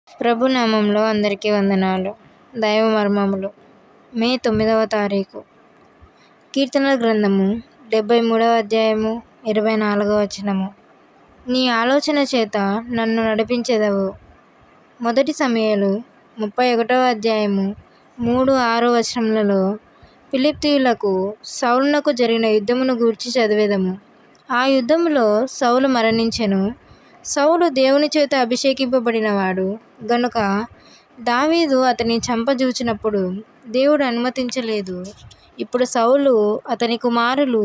ప్రభు నామంలో అందరికీ వందనాలు. దైవ మర్మములు. మే 9వ తారీఖు. కీర్తనల గ్రంథము 73వ అధ్యాయము 24వ వచనము. నీ ఆలోచన చేత నన్ను నడిపించెదవు. మొదటి సమూయేలు 31వ అధ్యాయము 3-6 వచనములలో ఫిలిష్తీయులకు సౌలునకు జరిగిన యుద్ధమును గూర్చి చదివేదము. ఆ యుద్ధములో సౌలు మరణించెను. సౌలు దేవుని చేత అభిషేకింపబడినవాడు గనుక దావీదు అతని చంపజూచినప్పుడు దేవుడు అనుమతించలేదు. ఇప్పుడు సౌలు అతని కుమారులు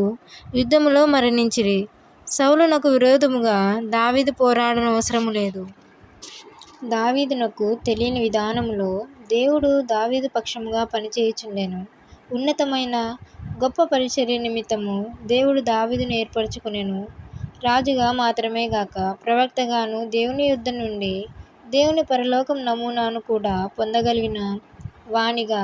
యుద్ధములో మరణించిరి. సౌలునకు విరోధముగా దావీదు పోరాడనవసరము లేదు. దావీదునకు తెలియని విధానములో దేవుడు దావీదు పక్షముగా పనిచేయుచుండెను. ఉన్నతమైన గొప్ప పరిచర్య నిమిత్తము దేవుడు దావీదును ఏర్పరచుకొనెను. రాజుగా మాత్రమే గాక ప్రవక్తగాను దేవుని యొద్ద నుండి దేవుని పరలోకం నమూనాను కూడా పొందగలిగిన వానిగా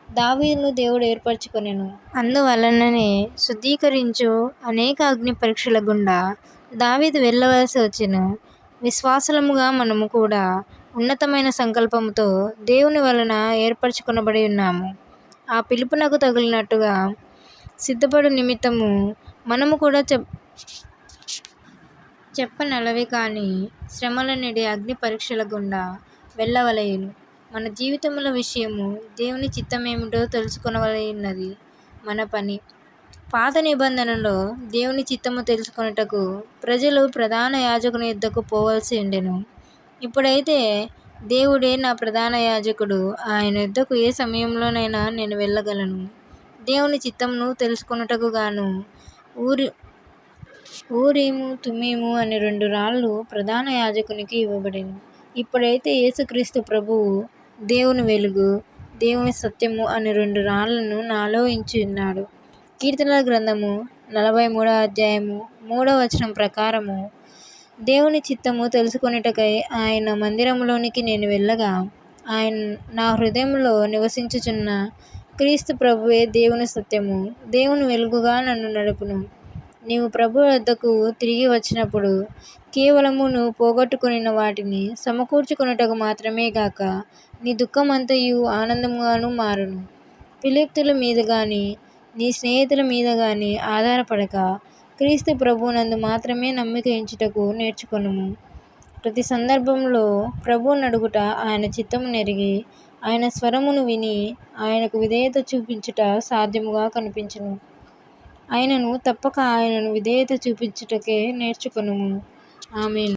దావీదును దేవుడు ఏర్పరచుకొనెను. అందువలననే శుద్ధీకరించు అనేక అగ్ని పరీక్షల గుండా దావీదు వెళ్ళవలసి వచ్చెను. విశ్వాసులముగా మనము కూడా ఉన్నతమైన సంకల్పముతో దేవుని వలన ఏర్పరచుకొనబడి ఉన్నాము. ఆ పిలుపునకు తగిలినట్టుగా సిద్ధపడు నిమిత్తము మనము కూడా చెప్పనలవి కాని శ్రమలనడి అగ్ని పరీక్షల గుండా వెళ్ళవలయును. మన జీవితముల విషయము దేవుని చిత్తమేమిటో తెలుసుకొనవలయున్నది మన పని. పాత నిబంధనలో దేవుని చిత్తము తెలుసుకొనుటకు ప్రజలు ప్రధాన యాజకుని యొద్దకు పోవలసి ఉండెను. ఇప్పుడైతే దేవుడే నా ప్రధాన యాజకుడు. ఆయన యొద్దకు ఏ సమయంలోనైనా నేను వెళ్ళగలను. దేవుని చిత్తమును తెలుసుకొనుటకు గాను ఊరీము తుమ్మీము అనే 2 రాళ్ళు ప్రధాన యాజకునికి ఇవ్వబడెను. ఇప్పుడైతే యేసుక్రీస్తు ప్రభువు దేవుని వెలుగు, దేవుని సత్యము అనే 2 రాళ్లను నాలో ఉంచి ఉన్నాడు. కీర్తనల గ్రంథము 43వ అధ్యాయము 3వ వచనం ప్రకారము దేవుని చిత్తము తెలుసుకొనుటకై ఆయన మందిరములోనికి నేను వెళ్ళగా ఆయన నా హృదయములో నివసించుచున్న క్రీస్తు ప్రభువే దేవుని సత్యము, దేవుని వెలుగుగా నన్ను నడుపును. నీవు ప్రభు వద్దకు తిరిగి వచ్చినప్పుడు కేవలము నువ్వు పోగొట్టుకొనిన వాటిని సమకూర్చుకొనుటకు మాత్రమే గాక నీ దుఃఖమంతయు ఆనందముగాను మారును. ఫిలిష్తీయుల మీద గాని నీ స్నేహితుల మీద గాని ఆధారపడక క్రీస్తు ప్రభువునందు మాత్రమే నమ్మిక ఉంచుటకు నేర్చుకొనుము. ప్రతి సందర్భంలో ప్రభువును అడుగుట, ఆయన చిత్తము నెరిగి ఆయన స్వరమును విని ఆయనకు విధేయత చూపించుట సాధ్యముగా కనిపించును. అయినను తప్పక ఆయనను విధేయత చూపించుటకే నేర్చుకొనుము. ఆమేన్.